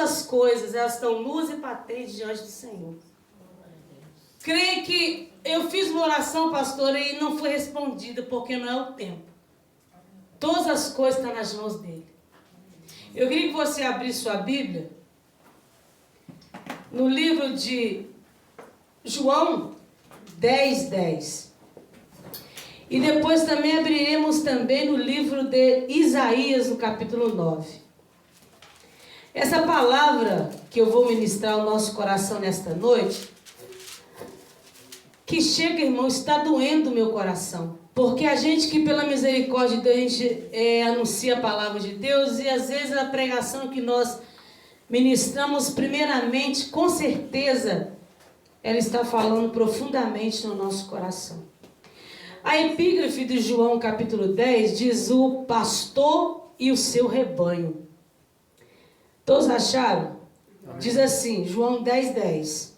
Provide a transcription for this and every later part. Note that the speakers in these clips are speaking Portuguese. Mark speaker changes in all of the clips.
Speaker 1: as coisas, elas estão nuas e patentes diante do Senhor. Creio que eu fiz uma oração, pastor, e não foi respondida, porque não é o tempo. Todas as coisas estão nas mãos dele. Eu queria que você abrisse sua Bíblia no livro de João 10:10. E depois também abriremos também no livro de Isaías, no capítulo 9. Essa palavra que eu vou ministrar ao nosso coração nesta noite, que chega, irmão, está doendo o meu coração. Porque a gente que pela misericórdia de Deus, a gente anuncia a palavra de Deus, e às vezes a pregação que nós ministramos primeiramente, com certeza, ela está falando profundamente no nosso coração. A epígrafe de João capítulo 10 diz o pastor e o seu rebanho. Todos acharam? Amém. Diz assim, João 10:10.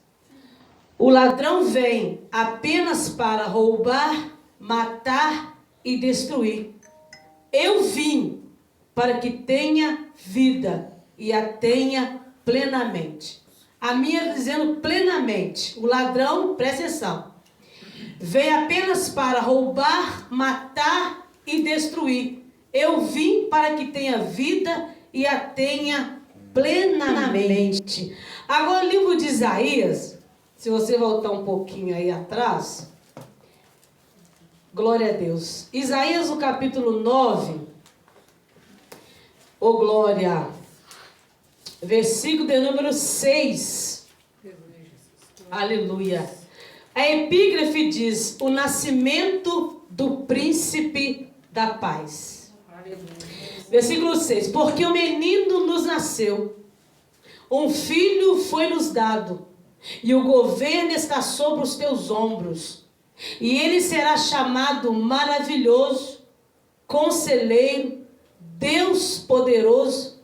Speaker 1: O ladrão vem apenas para roubar, matar e destruir. Eu vim para que tenha vida e a tenha plenamente. A minha dizendo plenamente. O ladrão, presta atenção, vem apenas para roubar, matar e destruir. Eu vim para que tenha vida e a tenha plenamente. Agora o livro de Isaías, se você voltar um pouquinho aí atrás, glória a Deus. Isaías, no capítulo 9, ô glória, versículo de número 6. Aleluia. A epígrafe diz, o nascimento do príncipe da paz. Aleluia. Versículo 6. Porque o menino nos nasceu, um filho foi nos dado, e o governo está sobre os teus ombros. E ele será chamado maravilhoso, conselheiro, Deus poderoso,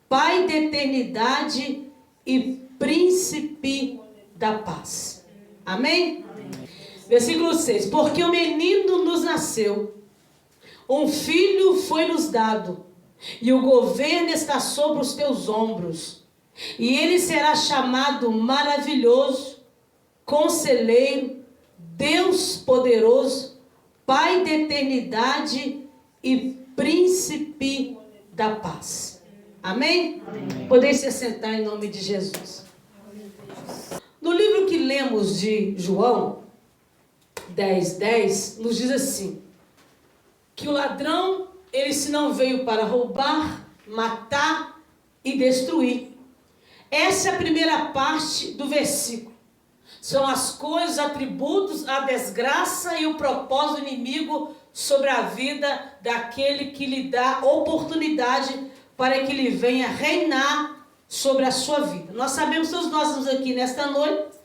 Speaker 1: Pai da eternidade e príncipe da paz. Amém? Amém? Versículo 6. Porque o menino nos nasceu, um filho foi nos dado, e o governo está sobre os teus ombros. E ele será chamado maravilhoso, conselheiro, Deus poderoso, Pai da eternidade e príncipe da paz. Amém? Amém. Podem se assentar em nome de Jesus. No livro que lemos de João 10:10, nos diz assim, que o ladrão, ele se não veio para roubar, matar e destruir. Essa é a primeira parte do versículo. São as coisas, atributos, a desgraça e o propósito do inimigo sobre a vida daquele que lhe dá oportunidade para que ele venha reinar sobre a sua vida. Nós sabemos, todos nós estamos aqui nesta noite,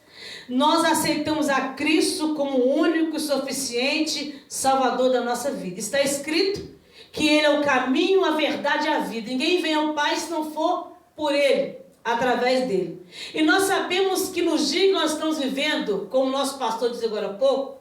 Speaker 1: nós aceitamos a Cristo como o único e suficiente Salvador da nossa vida. Está escrito que Ele é o caminho, a verdade e a vida. Ninguém vem ao Pai se não for por Ele, através dele. E nós sabemos que nos dias que nós estamos vivendo, como o nosso pastor disse agora há pouco,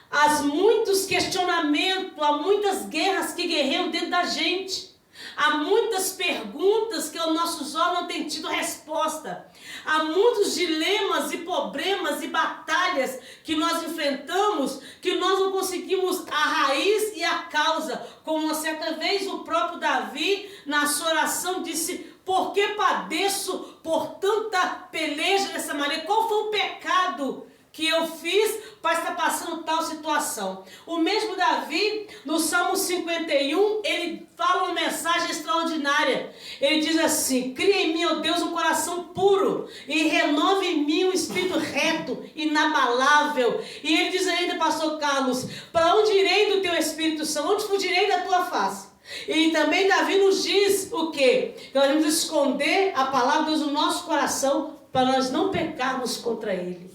Speaker 1: há muitos questionamentos, há muitas guerras que guerreiam dentro da gente. Há muitas perguntas que os nossos olhos não têm tido resposta. Há muitos dilemas e problemas e batalhas que nós enfrentamos que nós não conseguimos a raiz e a causa. Como uma certa vez o próprio Davi, na sua oração, disse: por que padeço por tanta peleja dessa maneira? Qual foi o pecado que eu fiz para estar passando tal situação? O mesmo Davi, no Salmo 51, ele fala uma mensagem extraordinária. Ele diz assim: cria em mim, ó Deus, um coração puro e renove em mim um espírito reto, inabalável. E ele diz ainda, pastor Carlos, para onde irei do teu Espírito Santo? Onde fugirei da tua face? E também Davi nos diz o quê? Que nós devemos esconder a palavra de Deus no nosso coração para nós não pecarmos contra ele.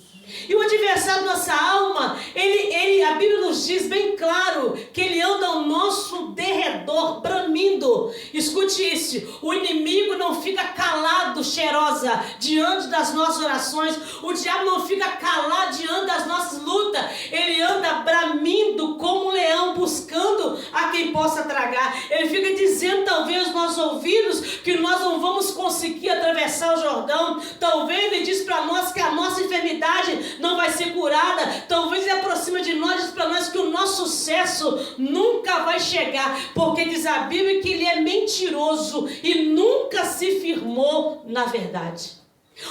Speaker 1: E o adversário da nossa alma, a Bíblia nos diz bem claro que ele anda ao nosso derredor, bramindo. Escute isso, o inimigo não fica calado, cheirosa, diante das nossas orações. O diabo não fica calado diante das nossas lutas. Ele anda bramindo como um leão, buscando a quem possa tragar. Ele fica dizendo talvez aos nossos ouvidos que nós não vamos conseguir atravessar atravessar o Jordão. Talvez ele diz para nós que a nossa enfermidade não vai ser curada. Talvez ele aproxima de nós e diz para nós que o nosso sucesso nunca vai chegar. Porque diz a Bíblia que ele é mentiroso e nunca se firmou na verdade.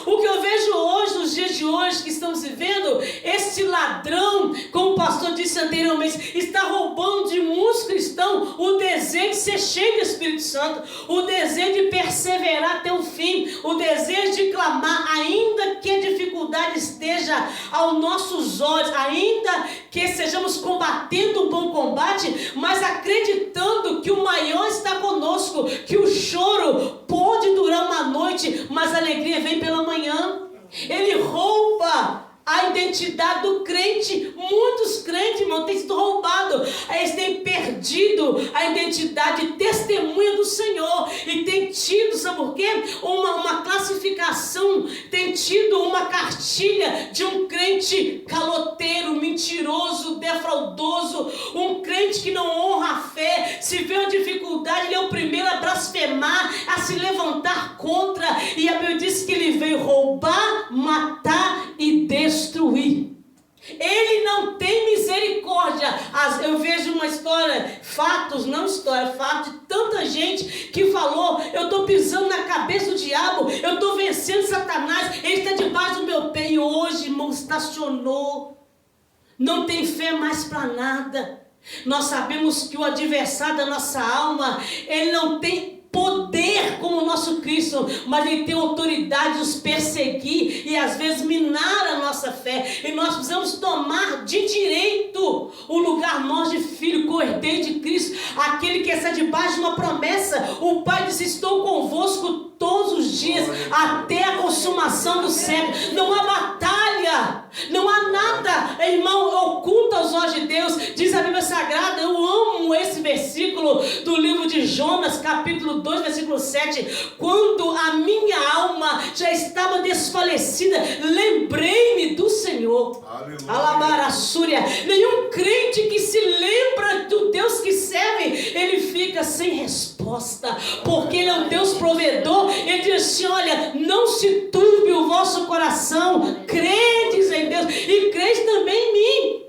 Speaker 1: O que eu vejo hoje, nos dias de hoje que estamos vivendo, esse ladrão, como o pastor disse anteriormente, está roubando de muitos cristãos o desejo de ser cheio do Espírito Santo, o desejo de perseverar até o fim, o desejo de clamar, ainda que a dificuldade esteja aos nossos olhos, ainda que estejamos combatendo um bom combate, mas acreditando que o maior está conosco, que o choro pode durar uma noite, mas a alegria vem pela manhã. Ele rouba a identidade do crente. Muitos crentes, irmão, têm sido roubados. Eles têm perdido a identidade de testemunha do Senhor. E tem tido, sabe por quê? Uma classificação, tem tido uma cartilha de um crente caloteiro, mentiroso, defraudoso. Um crente que não honra a fé. Se vê uma dificuldade, ele é o primeiro a blasfemar, a se levantar contra. E a Bíblia diz que ele veio roubar, matar e destruir. Ele não tem misericórdia. Eu vejo uma história, fatos de tanta gente que falou: eu estou pisando na cabeça do diabo, eu estou vencendo Satanás, ele está debaixo do meu pé. E hoje, irmão, estacionou, não tem fé mais para nada. Nós sabemos que o adversário da nossa alma, ele não tem poder como o nosso Cristo, mas ele tem autoridade de nos perseguir e às vezes minar a nossa fé. E nós precisamos tomar de direito o lugar nós de filho, cordeiro de Cristo, aquele que está debaixo de uma promessa. O Pai disse: estou convosco todos os dias até a consumação do século. Não há batalha, não há nada, irmão, oculto aos olhos de Deus. Diz a Bíblia Sagrada, eu amo esse versículo do livro de Jonas, capítulo 2, versículo 7. Quando a minha alma já estava desfalecida, lembrei-me do Senhor. Alabarassúria. Nenhum crente que se lembra do Deus que serve, ele fica sem resposta, porque ele é um Deus provedor. Ele diz assim: olha, não se turbe o vosso coração, credes em Deus e credes também em mim.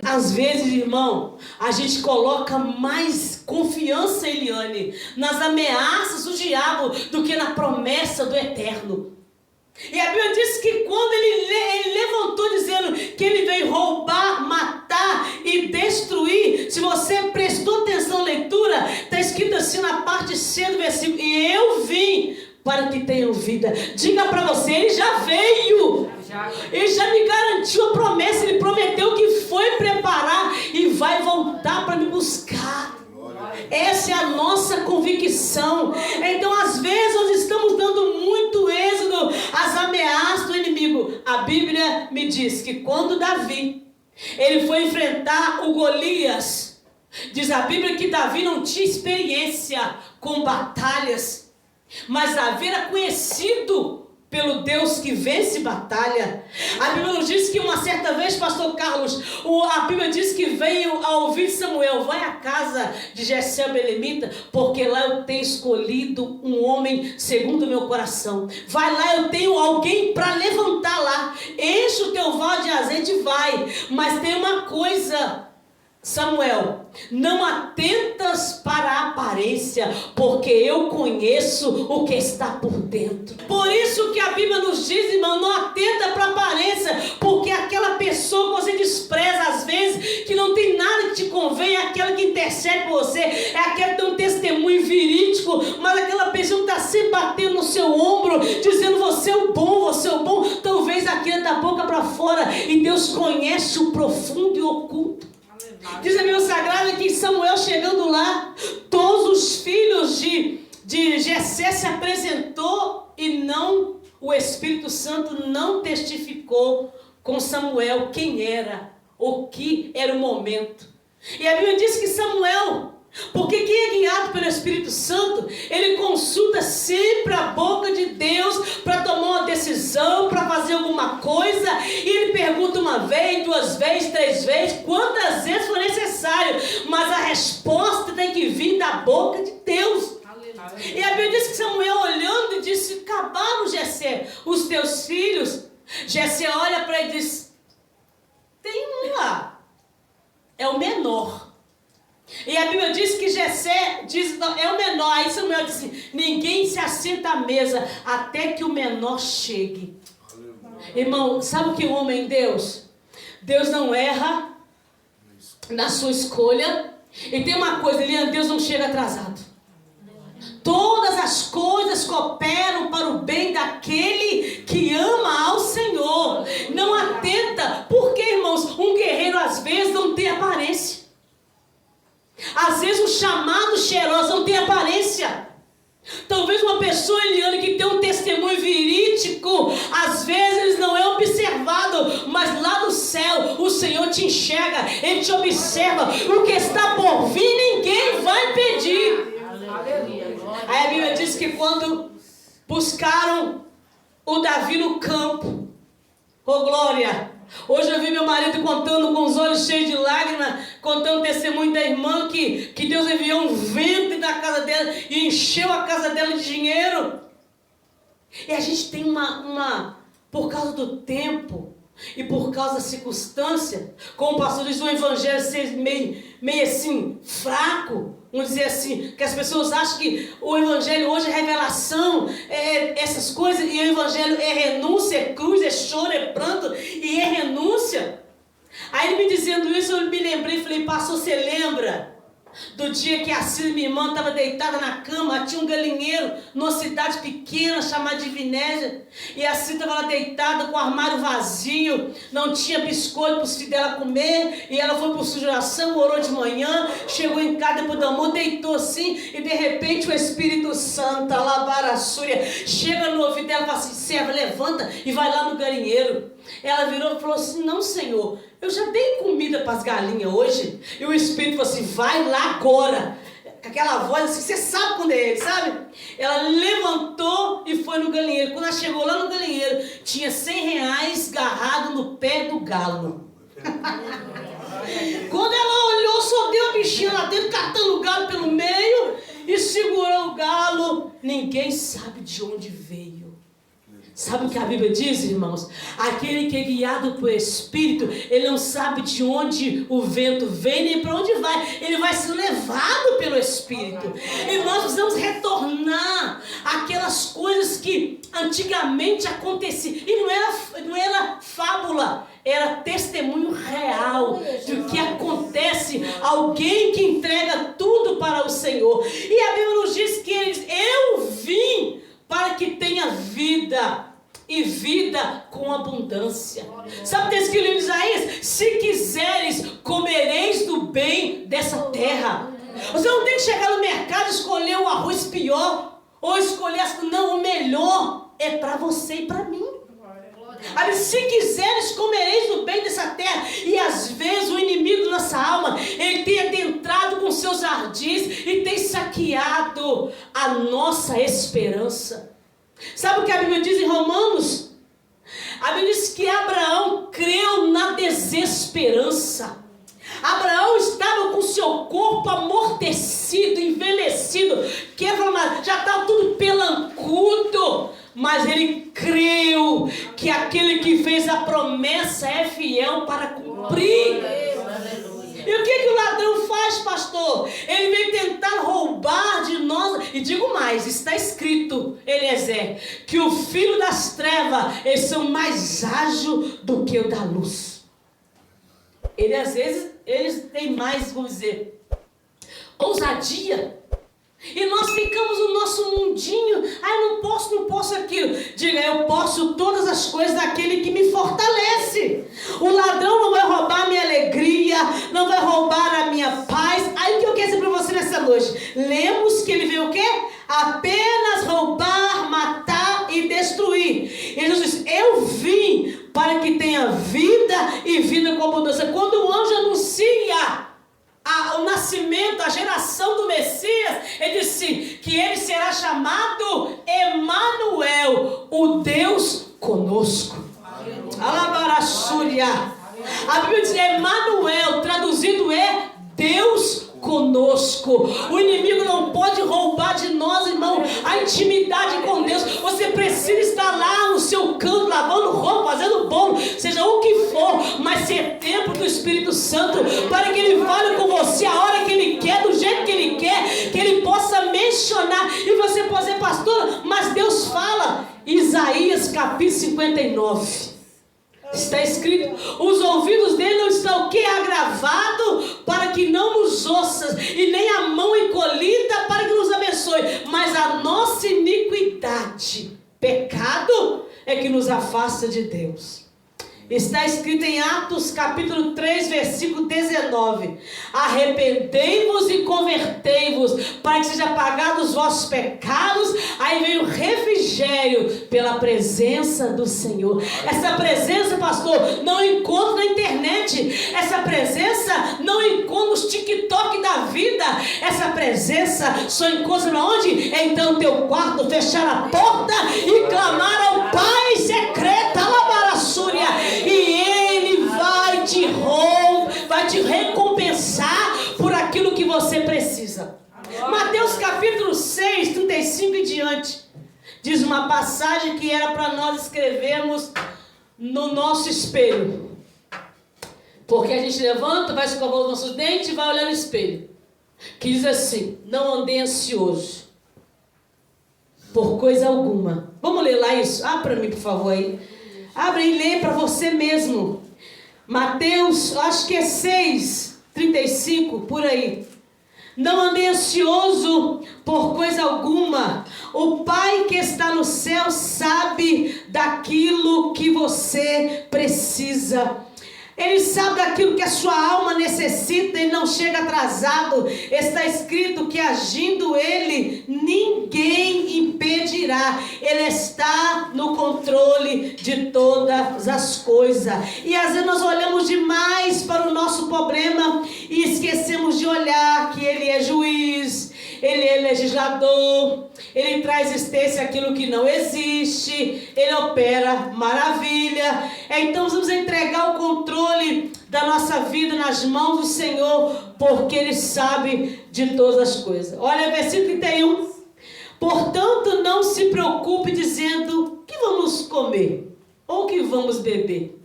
Speaker 1: Às vezes, irmão, a gente coloca mais confiança, Eliane, nas ameaças do diabo do que na promessa do eterno. E a Bíblia diz que quando ele levantou dizendo que ele veio roubar, matar e destruir, se você prestou atenção na leitura, está escrito assim na parte C do versículo: e eu vim para que tenham vida. Diga para você, ele já veio. Ele já me garantiu a promessa. Ele prometeu que foi preparar e vai voltar para me buscar. Essa é a nossa convicção. Então, às vezes, nós estamos dando muito êxito às ameaças do inimigo. A Bíblia me diz que quando Davi, ele foi enfrentar o Golias, diz a Bíblia que Davi não tinha experiência com batalhas, mas Davi era conhecido pelo Deus que vence batalha. A Bíblia nos diz que uma certa vez, pastor Carlos, a Bíblia diz que veio a ouvir Samuel: vai à casa de Jessé belemita, porque lá eu tenho escolhido um homem segundo o meu coração. Vai lá, eu tenho alguém para levantar lá. Enche o teu vaso de azeite e vai. Mas tem uma coisa, Samuel: não atentas para a aparência, porque eu conheço o que está por dentro. Por isso que a Bíblia nos diz, irmão, não atenta para a aparência, porque aquela pessoa que você despreza às vezes, que não tem nada que te convém, é aquela que intercede por você, é aquela que tem um testemunho verídico, mas aquela pessoa que está sempre batendo no seu ombro, dizendo: você é o bom, você é o bom. Talvez aquilo da boca para fora, e Deus conhece o profundo e oculto. Diz a Bíblia Sagrada que Samuel, chegando lá, todos os filhos de Jessé se apresentou e o Espírito Santo não testificou com Samuel quem era, o que era o momento. E a Bíblia diz que Samuel, porque quem é guiado pelo Espírito Santo, ele consulta sempre a boca de Deus para tomar uma decisão, para fazer alguma coisa, e ele pergunta uma vez, 2 vezes, 3 vezes, quantas vezes for necessário, mas a resposta tem que vir da boca de Deus. E a Bíblia diz que Samuel, olhando, disse: cabal, falo, Jessé, os teus filhos. Jessé olha para ele e diz, tem um lá, é o menor. E a Bíblia diz que Jessé diz, não, é o menor. Aí Samuel disse, ninguém se assenta à mesa até que o menor chegue. Irmão, sabe o que o homem Deus? Deus não erra na sua escolha. E tem uma coisa, Deus não chega atrasado. Todas as coisas cooperam para o bem daquele que ama ao Senhor. Não atenta, porque, irmãos, um guerreiro às vezes não tem aparência. Às vezes um chamado cheiroso não tem aparência. Talvez uma pessoa, Eliane, que tem um testemunho verídico, às vezes não é observado, mas lá no céu o Senhor te enxerga, Ele te observa. O que está por vir ninguém vai pedir. Aí a Bíblia diz que quando buscaram o Davi no campo, oh glória! Hoje eu vi meu marido contando com os olhos cheios de lágrimas, contando o testemunho da irmã que Deus enviou um vento da casa dela e encheu a casa dela de dinheiro. E a gente tem por causa do tempo e por causa da circunstância, como o pastor diz, o evangelho ser meio assim, fraco. Vamos dizer assim, que as pessoas acham que o evangelho hoje é revelação, essas coisas, e o evangelho é renúncia, é cruz, é choro, é pranto, e é renúncia. Aí ele me dizendo isso, eu me lembrei, falei, pastor, você lembra do dia que a Cida, minha irmã, estava deitada na cama, tinha um galinheiro numa cidade pequena chamada de Vinésia, e a Cida estava lá deitada com o armário vazio, não tinha biscoito para os filhos dela comer, e ela foi para sujuração, orou de manhã, chegou em casa depois do almoço, deitou assim, e de repente o Espírito Santo, Alabarassúria, chega no ouvido dela e fala assim, serva, levanta e vai lá no galinheiro. Ela virou e falou assim, não, Senhor, eu já dei comida para as galinhas hoje. E o Espírito falou assim, vai lá agora. Com aquela voz assim, você sabe quando é ele, sabe? Ela levantou e foi no galinheiro. Quando ela chegou lá no galinheiro, tinha R$100 garrado no pé do galo. Quando ela olhou, só deu a bichinha lá dentro, catando o galo pelo meio e segurou o galo. Ninguém sabe de onde veio. Sabe o que a Bíblia diz, irmãos? Aquele que é guiado pelo Espírito, ele não sabe de onde o vento vem, nem para onde vai. Ele vai ser levado pelo Espírito. E nós precisamos retornar àquelas coisas que antigamente aconteciam. E não era fábula, era testemunho real do que acontece. Alguém que entrega tudo para o Senhor. E a Bíblia nos diz que eu vim para que tenha vida, e vida com abundância. Sabe o que está escrito em Isaías? Se quiseres, comereis do bem dessa terra. Você não tem que chegar no mercado e escolher o arroz pior, ou escolher, não, o melhor é para você e para mim. Se quiseres, comereis do bem dessa terra. E às vezes o inimigo da nossa alma, ele tem adentrado com seus ardis e tem saqueado a nossa esperança. Sabe o que a Bíblia diz em Romanos? A Bíblia diz que Abraão creu na desesperança. Abraão estava com seu corpo amortecido, envelhecido, já estava tudo pelancudo, mas ele creu que aquele que fez a promessa é fiel para cumprir. E o que o ladrão faz, pastor? Ele vem tentar roubar de nós. E digo mais, está escrito, Eliezer, que o filho das trevas, eles são mais ágeis do que o da luz. Ele às vezes, eles têm mais, vamos dizer, ousadia. E nós ficamos no nosso mundinho. Não posso aquilo. Diga, eu posso todas as coisas daquele que me fortalece. O ladrão não vai roubar a minha alegria, não vai roubar a minha paz. Aí o que eu quero dizer para você nessa noite? Lemos que ele veio o quê? Apenas roubar, matar e destruir. E Jesus disse, eu vim para que tenha vida e vida com abundância. Quando o anjo anuncia o nascimento, a geração do Messias, ele disse que ele será chamado Emanuel, o Deus conosco. Alabarassúria. A Bíblia diz Emanuel, traduzido é Deus conosco. O inimigo não pode roubar de nós, irmão, a intimidade com Deus. Você precisa canto, lavando roupa, fazendo bolo, seja o que for, mas ser templo do Espírito Santo, para que Ele fale com você a hora que Ele quer, do jeito que Ele quer, que Ele possa mencionar, e você pode dizer, pastor, mas Deus fala. Isaías capítulo 59. Está escrito, os ouvidos dele não estão o quê? Agravados, para que não nos ouças, e nem a mão encolhida para que nos abençoe, mas a nossa iniquidade, pecado, é que nos afasta de Deus. Está escrito em Atos capítulo 3, versículo 19. Arrependei-vos e convertei-vos, para que sejam apagados os vossos pecados. Aí vem o refrigério pela presença do Senhor. Essa presença, pastor, não encontro na internet. Essa presença não encontro nos TikTok da vida. Essa presença só encontro onde? Então no teu quarto, fechar a porta e clamar ao Pai secreto, Alabarasúria. E Ele vai te recompensar por aquilo que você precisa. Mateus capítulo 6, 35 e diante, diz uma passagem que era para nós escrevermos no nosso espelho. Porque a gente levanta, vai escovar os nossos dentes e vai olhar no espelho. Que diz assim, não andei ansioso por coisa alguma. Vamos ler lá isso? Abre para mim, por favor, aí. Abre e lê para você mesmo. Mateus, acho que é 6, 35, por aí. Não andei ansioso por coisa alguma. O Pai que está no céu sabe daquilo que você precisa. Ele sabe daquilo que a sua alma necessita e não chega atrasado. Está escrito que agindo Ele, ninguém impedirá. Ele está no controle de todas as coisas. E às vezes nós olhamos demais para o nosso problema e esquecemos de olhar que Ele é juiz, Ele é legislador, Ele traz existência aquilo que não existe, Ele opera maravilha. Então vamos entregar o controle da nossa vida nas mãos do Senhor, porque Ele sabe de todas as coisas. Olha, versículo 31. Portanto, não se preocupe dizendo que vamos comer, ou que vamos beber,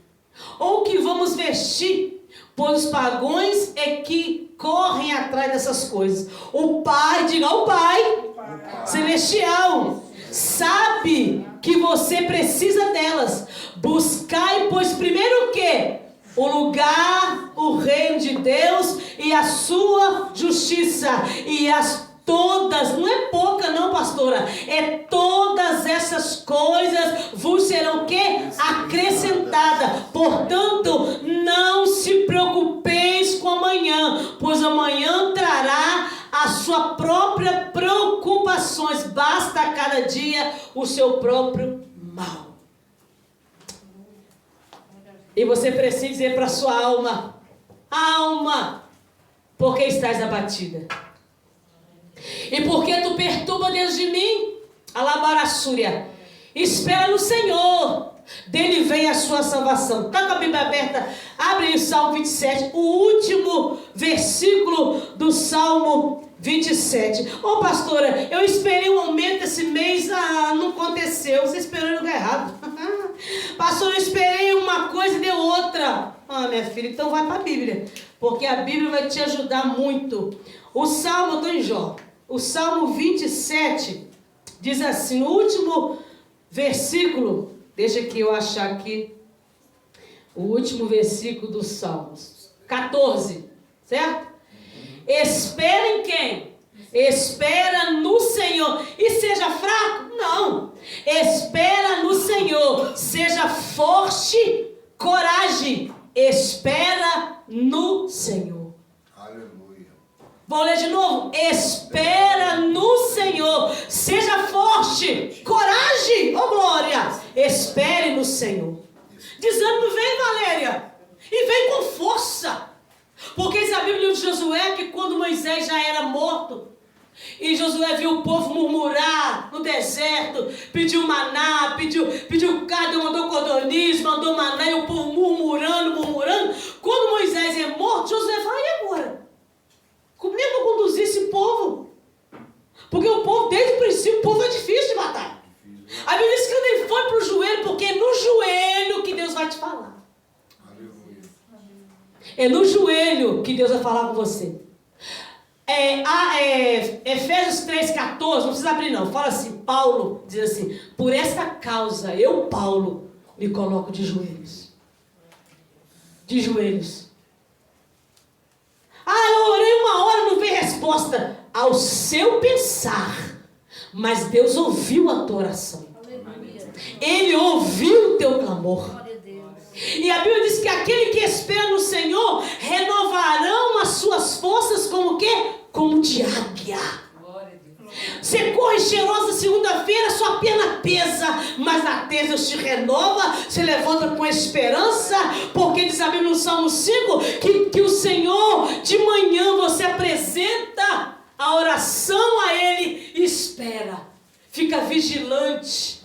Speaker 1: ou que vamos vestir, pois os pagãos é que correm atrás dessas coisas. O Pai, diga o Pai Celestial, sabe que você precisa delas. Buscai, pois, primeiro o quê? O lugar, o reino de Deus e a sua justiça. E todas, não é pouca não, pastora, é todas essas coisas vos serão o quê? Acrescentadas. Portanto, não se preocupeis com amanhã, pois amanhã trará a sua própria preocupações. Basta a cada dia o seu próprio mal. E você precisa dizer para a sua alma: alma, por que estás abatida? E por que tu perturba dentro de mim? Alabarasúria. Espera no Senhor, dele vem a sua salvação. Está com a Bíblia aberta? Abre aí o Salmo 27, o último versículo do Salmo 27. Ô pastora, eu esperei um aumento esse mês, não aconteceu. Você esperou no lugar errado. Pastor, eu esperei uma coisa e deu outra. Minha filha, então vai para a Bíblia, porque a Bíblia vai te ajudar muito. O Salmo, eu estou em Jó, o Salmo 27 diz assim, no último versículo, deixa que eu achar aqui, o último versículo dos Salmos, 14, certo? Espera em quem? Espera no Senhor. E seja fraco? Não. Espera no Senhor. Seja forte, coragem. Espera no Senhor.
Speaker 2: Aleluia.
Speaker 1: Vou ler de novo. Espera no Senhor. Seja forte, coragem. Oh glória. Espere no Senhor. Desânimo vem, Valéria. E vem com força. Porque diz a Bíblia de Josué que quando Moisés já era morto, e Josué viu o povo murmurar no deserto, pediu maná, pediu carne, mandou codorniz, mandou maná, e o povo murmurando. Quando Moisés é morto, Josué fala: e agora? Como é que eu conduzir esse povo? Porque o povo, desde o princípio, o povo é difícil de matar. A Bíblia diz que ele foi para o joelho, porque no É no joelho que Deus vai falar com você. Efésios 3,14, não precisa abrir não. Fala assim, Paulo diz assim: por esta causa, eu, Paulo, me coloco de joelhos. De joelhos. Eu orei 1 hora, não veio resposta. Ao seu pensar. Mas Deus ouviu a tua oração. Ele ouviu o teu clamor. E a Bíblia diz que aquele que espera no Senhor renovarão as suas forças como o quê? Como de águia. Você corre cheirosa segunda-feira, sua perna pesa, mas na terça Deus te renova, se levanta com esperança, porque diz a Bíblia no Salmo 5 que o Senhor, de manhã você apresenta a oração a Ele e espera, fica vigilante.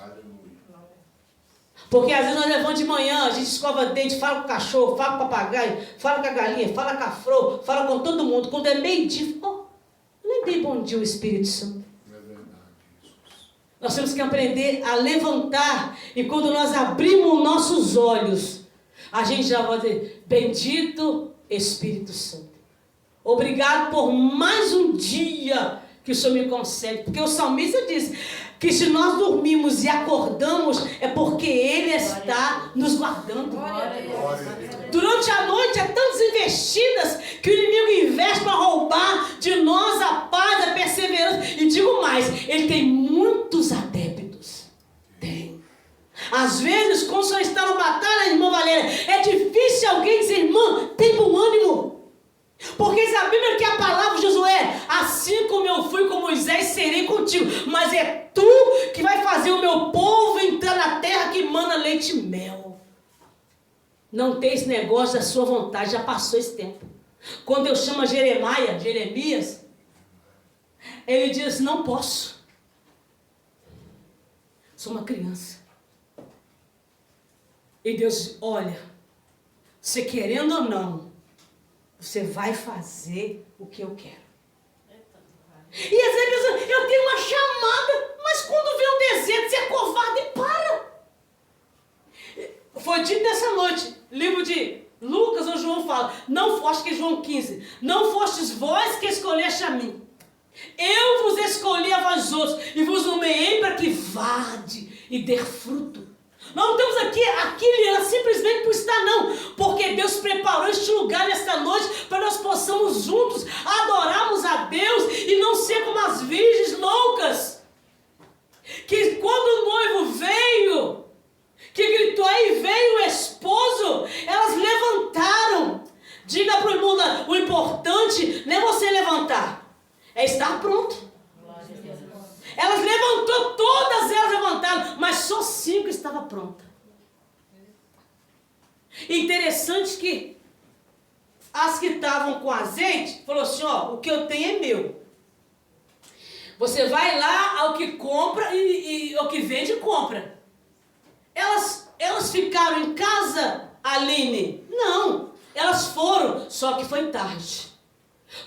Speaker 1: Porque às vezes nós levamos de manhã, a gente escova dente, fala com o cachorro, fala com o papagaio, fala com a galinha, fala com a flor, fala com todo mundo. Quando é meio-dia, nem dei bom dia ao Espírito Santo. É verdade, Jesus. Nós temos que aprender a levantar, e quando nós abrimos nossos olhos, a gente já vai dizer: bendito Espírito Santo. Obrigado por mais um dia que o Senhor me concede. Porque o salmista diz que se nós dormimos e acordamos, é porque Ele está nos guardando. Durante a noite, há tantas investidas que o inimigo investe para roubar de nós a paz, a perseverança. E digo mais, ele tem muitos adeptos. Tem. Às vezes, quando o senhor está na batalha, irmã Valéria, é difícil alguém dizer: irmã, tem bom ânimo. Porque diz a Bíblia que a palavra de Josué: assim como eu fui com Moisés, serei contigo. Mas é tu que vai fazer o meu povo entrar na terra que mana leite e mel. Não tem esse negócio da sua vontade, já passou esse tempo. Quando Deus chama Jeremias, ele diz: não posso. Sou uma criança. E Deus: olha, você querendo ou não, você vai fazer o que eu quero. E às vezes eu tenho uma chamada, mas quando vem o deserto, você é covarde e para. Foi dito nessa noite, livro de Lucas ou João fala, acho que é João 15, não fostes vós que escolheste a mim. Eu vos escolhi a vós outros e vos nomeei para que vade e dê fruto. Nós não estamos aqui, Liana, simplesmente por estar, não. Porque Deus preparou este lugar nesta noite para nós possamos juntos adorarmos a Deus e não ser como as virgens loucas. Que quando o noivo veio, que gritou, aí veio o esposo, elas levantaram. Diga para o mundo, o importante não é você levantar, é estar pronto. Elas levantou, todas elas levantaram, mas só 5 estavam prontas. Interessante que as que estavam com azeite, falou assim: o que eu tenho é meu. Você vai lá ao que compra e ao que vende, compra. Elas ficaram em casa, Aline? Não, elas foram, só que foi tarde.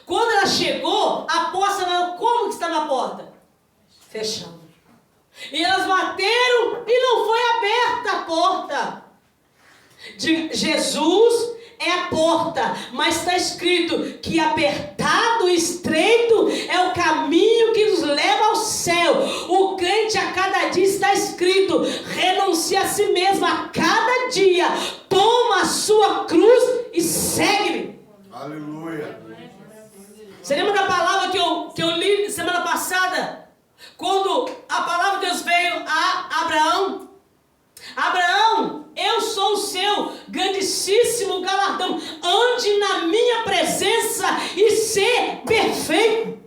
Speaker 1: Quando ela chegou, a porta, como que estava a porta? Fechado. E elas bateram e não foi aberta a porta. Jesus é a porta, mas está escrito que apertado e estreito é o caminho que nos leva ao céu. O crente a cada dia está escrito: renuncia a si mesmo a cada dia, toma a sua cruz e segue-me. Aleluia. Você lembra da palavra que eu li semana passada? Quando a palavra de Deus veio a Abraão: Abraão, eu sou o seu grandíssimo galardão, ande na minha presença e ser perfeito.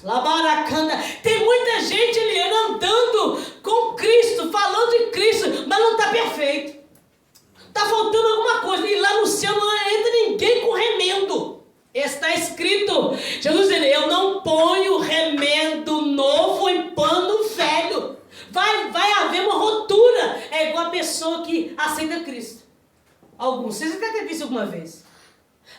Speaker 1: Labaracanda. Tem muita gente, Eliana, andando com Cristo, falando de Cristo, mas não está perfeito. Está faltando alguma coisa, e lá no céu não entra ninguém com remendo. Está escrito, Jesus dizendo: eu não ponho remendo novo em pano velho. Vai haver uma rotura. É igual a pessoa que aceita Cristo. Alguns, vocês até ter visto alguma vez.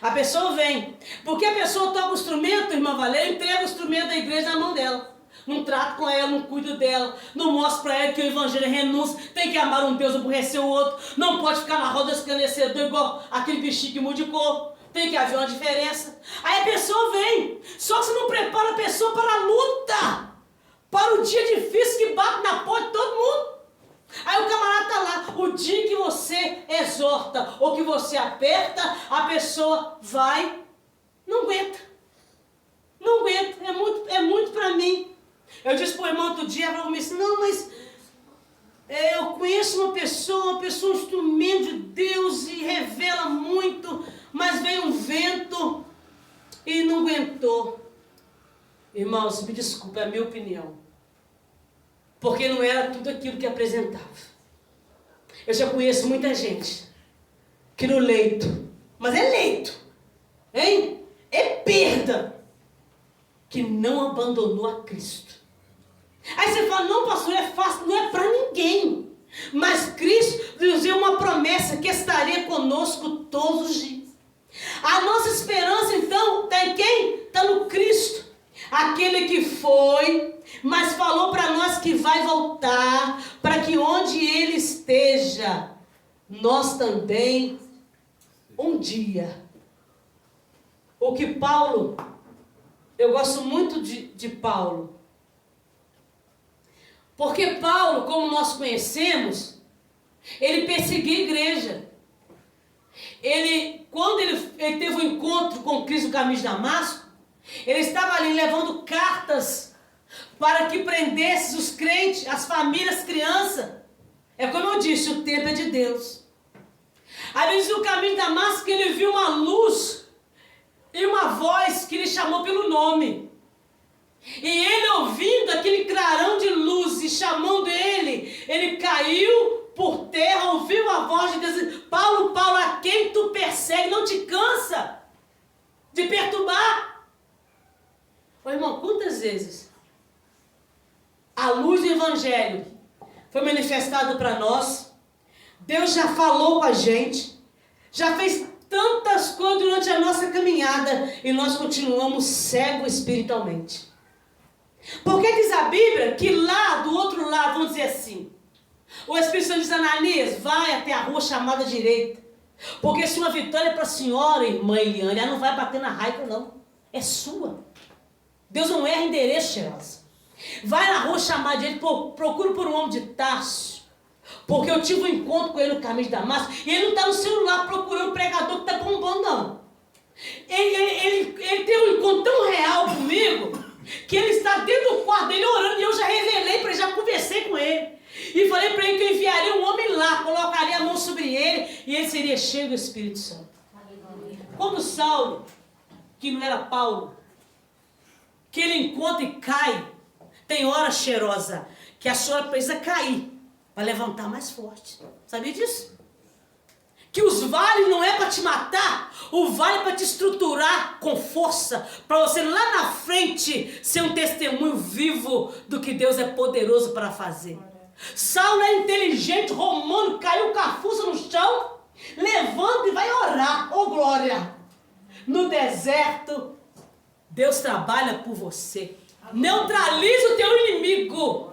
Speaker 1: A pessoa vem, porque a pessoa toca o instrumento, irmã Valéria, entrega o instrumento da igreja na mão dela. Não trata com ela, não cuida dela, não mostra para ela que o evangelho é renúncia, tem que amar um Deus, aborrecer o outro, não pode ficar na roda esclarecedor igual aquele bichinho que muda de cor. tem que haver uma diferença. Aí a pessoa vem, só que você não prepara a pessoa para a luta, para o dia difícil que bate na porta de todo mundo. Aí o camarada está lá, o dia que você exorta ou que você aperta, a pessoa vai, não aguenta. Não aguenta, é muito para mim. Eu disse para o irmão outro dia, ela me disse, não, mas eu conheço uma pessoa, um instrumento de Deus e revela muito, mas veio um vento e não aguentou. Irmãos, me desculpa, é a minha opinião. Porque não era tudo aquilo que apresentava. Eu já conheço muita gente que no leito, mas é leito, hein? É perda, que não abandonou a Cristo. Aí você fala, não pastor, é fácil, não é para ninguém. Mas Cristo nos deu uma promessa que estaria conosco todos os dias. A nossa esperança então está em quem? Está no Cristo. Aquele que foi, mas falou para nós que vai voltar, para que onde Ele esteja, nós também, um dia. O que Paulo, eu gosto muito de Paulo, porque Paulo, como nós conhecemos, ele perseguia a igreja. Quando ele teve um encontro com Cristo no caminho de Damasco, ele estava ali levando cartas para que prendesse os crentes, as famílias, as crianças. É como eu disse, o tempo é de Deus. Aí diz no caminho de Damasco que ele viu uma luz e uma voz que lhe chamou pelo nome. E ele, ouvindo aquele clarão de luz e chamando ele caiu por terra, ouviu a voz de Deus. Paulo, Paulo, a quem tu persegue, não te cansa de perturbar? Ô irmão, quantas vezes a luz do Evangelho foi manifestada para nós? Deus já falou com a gente, já fez tantas coisas durante a nossa caminhada e nós continuamos cegos espiritualmente. Porque diz a Bíblia que lá do outro lado, vamos dizer assim, o Espírito Santo diz a Ananias, vai até a rua chamada direita, porque se uma vitória é para a senhora, irmã Eliane, ela não vai bater na raiva não, é sua. Deus não erra endereço, cheirosa. Vai na rua chamada direita, procura por um homem de Tarso, porque eu tive um encontro com ele no caminho de Damasco, e ele não está no celular procurando o pregador que está bombando não. Ele teve um encontro tão real comigo, que ele está dentro do quarto dele orando, e eu já revelei para ele, já conversei com ele, e falei para ele que eu enviaria um homem lá, colocaria a mão sobre ele, e ele seria cheio do Espírito Santo. Quando Saulo, que não era Paulo, que ele encontra e cai, tem hora, cheirosa, que a senhora precisa cair, para levantar mais forte. Sabia disso? Que os vales não é para te matar, o vale é para te estruturar com força, para você lá na frente ser um testemunho vivo do que Deus é poderoso para fazer. Saulo é inteligente, romano, caiu cafuça no chão, levanta e vai orar, ô glória. No deserto, Deus trabalha por você, neutraliza o teu inimigo,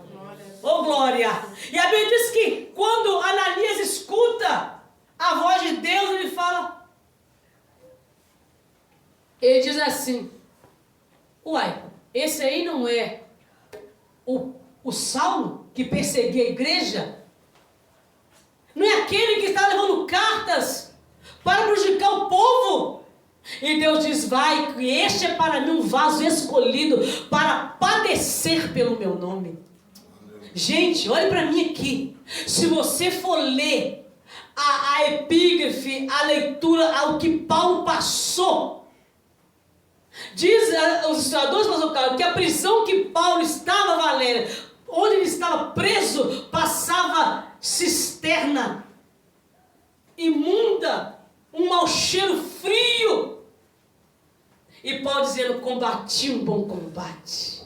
Speaker 1: ô glória. E a Bíblia diz que quando Ananias escuta a voz de Deus, ele diz assim, uai, esse aí não é o Saulo que perseguia a igreja? Não é aquele que está levando cartas para prejudicar o povo? E Deus diz, vai, que este é para mim um vaso escolhido para padecer pelo meu nome. Gente, olhe para mim aqui, se você for ler a epígrafe, a leitura, ao que Paulo passou, diz os historiadores, pastor Carlos, que a prisão que Paulo estava, Valéria, onde ele estava preso, passava cisterna imunda, um mau cheiro frio, e Paulo dizendo, combati um bom combate,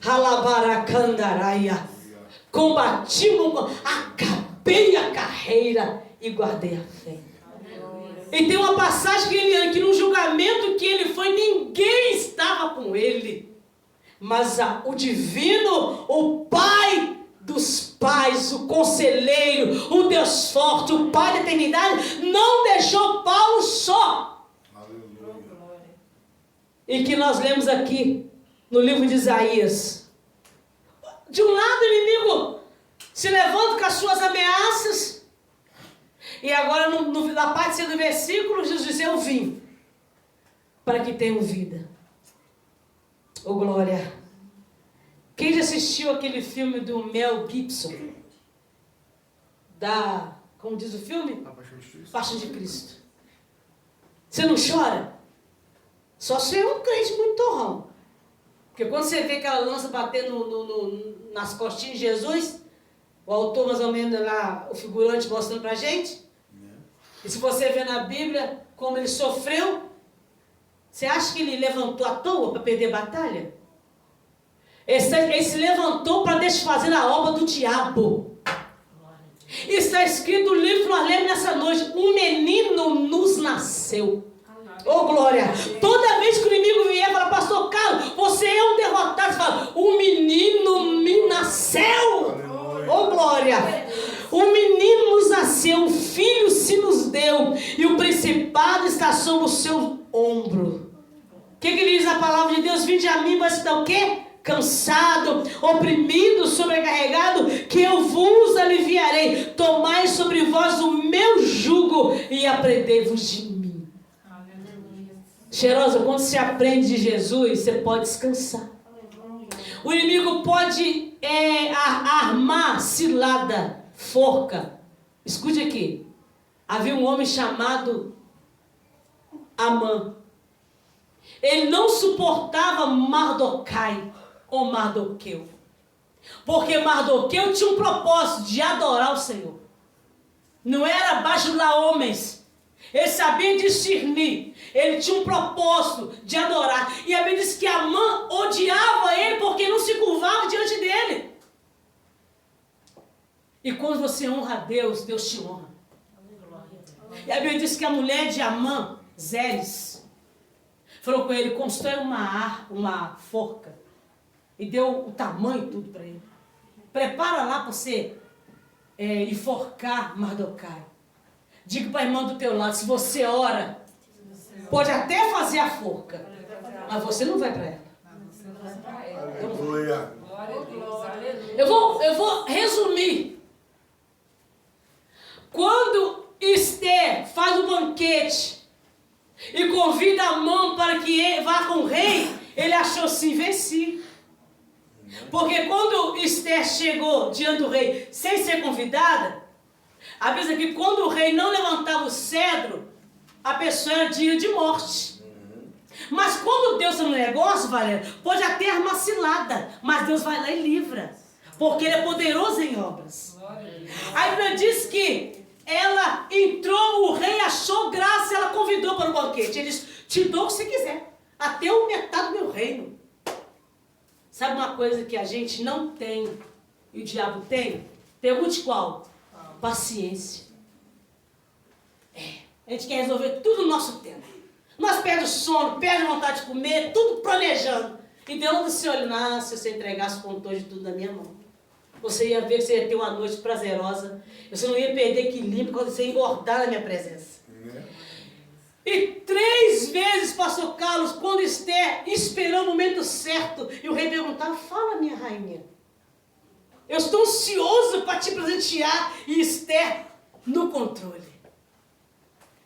Speaker 1: Halabaracandaраia, combati um bom combate, acabei a carreira e guardei a fé. E tem uma passagem que no julgamento que ele foi, ninguém estava com ele. Mas o divino, o Pai dos pais, o conselheiro, o Deus forte, o Pai da eternidade, não deixou Paulo só. e que nós lemos aqui no livro de Isaías. De um lado o inimigo se levanta com as suas ameaças, e agora na parte C do versículo, Jesus diz: eu vim para que tenham vida. Oh glória! Quem já assistiu aquele filme do Mel Gibson? Como diz o filme? Paixão de Cristo. Você não chora? Só se é um crente muito torrão. Porque quando você vê aquela lança batendo nas costinhas de Jesus, o autor mais ou menos lá, o figurante mostrando pra gente, e se você vê na Bíblia como ele sofreu, você acha que ele levantou à toa para perder batalha? Ele se levantou para desfazer a obra do diabo. Está escrito no livro que nós lemos nessa noite: um menino nos nasceu. Oh glória! Toda vez que o inimigo vier e fala: pastor Carlos, você é um derrotado, você fala: um menino me nasceu. Oh glória! O menino nos nasceu, um filho se nos deu, e o principado está sobre o seu ombro. O que diz a palavra de Deus? Vinde a mim, mas está o quê? Cansado, oprimido, sobrecarregado, que eu vos aliviarei. Tomai sobre vós o meu jugo e aprendei-vos de mim. Aleluia. Cheirosa, quando você aprende de Jesus, você pode descansar. O inimigo pode armar cilada, forca. Escute aqui. Havia um homem chamado Amã. Ele não suportava Mardoquai ou Mardoqueu. Porque Mardoqueu tinha um propósito de adorar o Senhor. Não era bajular homens. Ele sabia discernir. Ele tinha um propósito de adorar. E a Bíblia diz que Amã odiava ele porque não se curvava diante dele. E quando você honra a Deus, Deus te honra. E a Bíblia diz que a mulher de Amã, Zeres, falou com ele: constrói uma forca. E deu o tamanho tudo para ele. Prepara lá para você enforcar Mardoquai. Diga para a irmã do teu lado: se você ora, pode até fazer a forca, mas você não vai para ela. Eu vou resumir. Quando Esther faz o banquete e convida Amã para que vá com o rei, ele achou assim: venci. Porque quando Esther chegou diante do rei sem ser convidada, a Bíblia diz que quando o rei não levantava o cedro, a pessoa era digna de morte. Mas quando Deus está no negócio, Valéria, pode até armar cilada, mas Deus vai lá e livra, porque Ele é poderoso em obras. A Bíblia diz que ela entrou, o rei achou graça, ela convidou para o banquete. Ele disse: te dou o que você quiser, até o metade do meu reino. Sabe uma coisa que a gente não tem e o diabo tem? Pergunte qual? Paciência. A gente quer resolver tudo no nosso tempo. Nós perdemos sono, perdemos vontade de comer, tudo planejando. E Deus disse: olha, se você entregasse o controle de tudo na minha mão, você ia ver que você ia ter uma noite prazerosa. Você não ia perder equilíbrio quando você ia engordar na minha presença. E 3 vezes, pastor Carlos, quando Esther esperou o momento certo, e o rei perguntava: fala, minha rainha, eu estou ansioso para te presentear. E Esther no controle.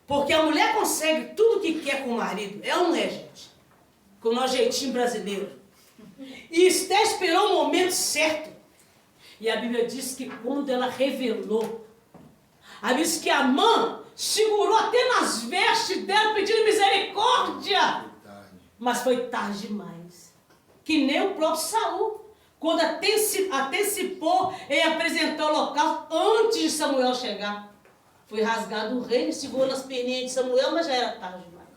Speaker 1: Porque a mulher consegue tudo o que quer com o marido. É ou não é, gente? Com o nosso jeitinho brasileiro. E Esther esperou o momento certo. E a Bíblia diz que quando ela revelou, a Bíblia diz que Amã segurou até nas vestes dela, pedindo misericórdia. Mas foi tarde demais. Que nem o próprio Saul, quando antecipou em apresentar o local antes de Samuel chegar. Foi rasgado o reino, segurou nas perninhas de Samuel, mas já era tarde demais.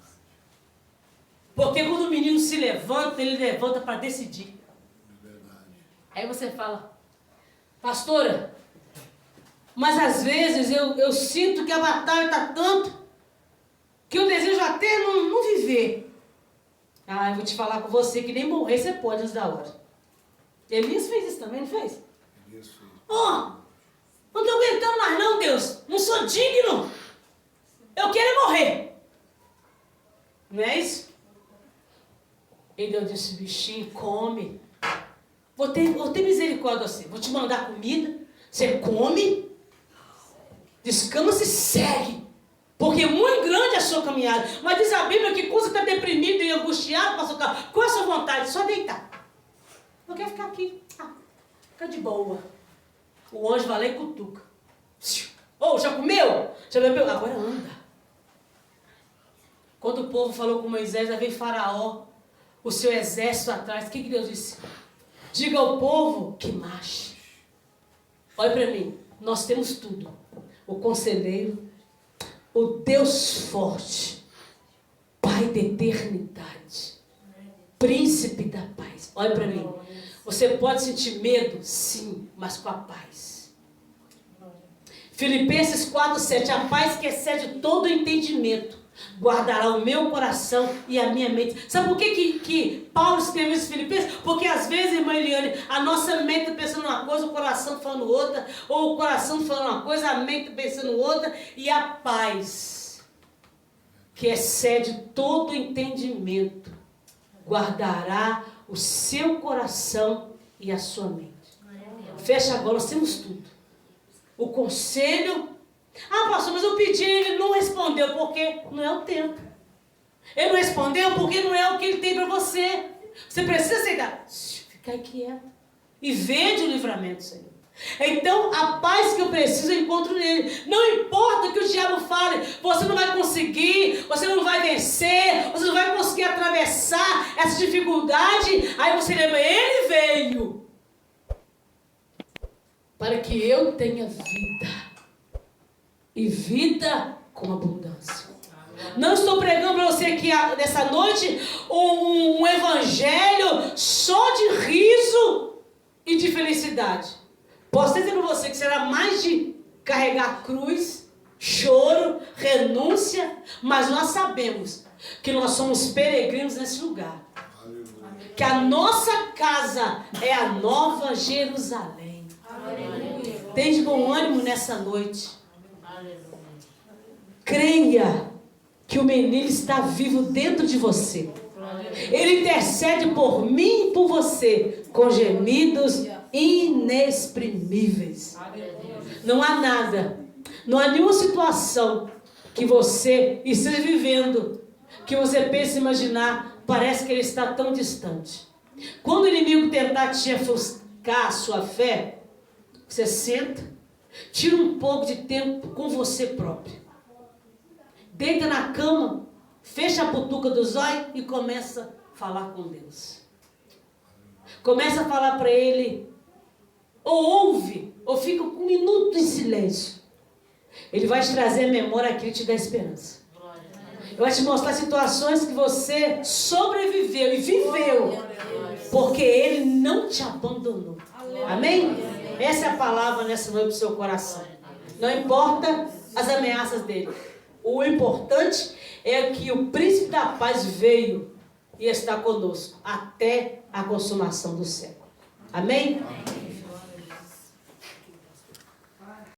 Speaker 1: Porque quando o menino se levanta, ele levanta para decidir. Aí você fala: pastora, mas às vezes eu sinto que a batalha está tanto que eu desejo até não viver. Eu vou te falar com você que nem morrer você pode antes da hora. Elias fez isso também, não fez? Elias fez. Não estou aguentando mais não, Deus. Não sou digno. Eu quero morrer. Não é isso? E Deus disse, bichinho, come. Vou ter misericórdia assim. Vou te mandar comida. Você come. Descansa e segue. Porque muito grande é a sua caminhada. Mas diz a Bíblia que quando você está deprimido e angustiado, pastor Carlos, qual é a sua vontade? Só deitar. Eu quero ficar aqui. Fica de boa. O anjo vai lá e cutuca. Ô, já comeu? Já bebeu? Agora anda. Quando o povo falou com Moisés, já veio Faraó, o seu exército atrás. O que Deus disse? Diga ao povo que marche. Olha para mim. Nós temos tudo. O conselheiro, o Deus forte, Pai da eternidade, Príncipe da paz. Olha para mim. Você pode sentir medo? Sim, mas com a paz. Filipenses 4:7. A paz que excede todo entendimento guardará o meu coração e a minha mente. Sabe por que Paulo escreveu isso em Filipenses? Porque às vezes, irmã Eliane, a nossa mente está pensando uma coisa, o coração falando outra, ou o coração falando uma coisa, a mente pensando outra, e a paz que excede todo entendimento guardará o seu coração e a sua mente. Fecha agora, nós temos tudo. O conselho. Pastor, mas eu pedi, ele não respondeu, porque não é o tempo. Ele não respondeu porque não é o que ele tem para você. Você precisa aceitar. Fica quieto. E vede o livramento, Senhor. Então, a paz que eu preciso, eu encontro nele. Não importa o que o diabo fale, você não vai conseguir, você não vai vencer, você não vai conseguir atravessar essa dificuldade. Aí você lembra, ele veio para que eu tenha vida. E vida com abundância. Não estou pregando para você aqui nessa noite um evangelho só de riso e de felicidade. Posso dizer para você que será mais de carregar cruz, choro, renúncia, mas nós sabemos que nós somos peregrinos nesse lugar. Que a nossa casa é a nova Jerusalém. Tem de bom ânimo nessa noite. Creia que o menino está vivo dentro de você. Ele intercede por mim e por você com gemidos inexprimíveis. Não há nada, não há nenhuma situação que você esteja vivendo, que você pense imaginar, parece que ele está tão distante. Quando o inimigo tentar te ofuscar a sua fé, você senta, tira um pouco de tempo com você próprio. Deita na cama, fecha a butuca dos olhos e começa a falar com Deus. Começa a falar para Ele, ou ouve, ou fica um minuto em silêncio. Ele vai te trazer a memória aqui e te dar esperança. Ele vai te mostrar situações que você sobreviveu e viveu, porque Ele não te abandonou. Amém? Essa é a palavra nessa noite do seu coração. Não importa as ameaças dele. O importante é que o príncipe da paz veio e está conosco até a consumação do século. Amém?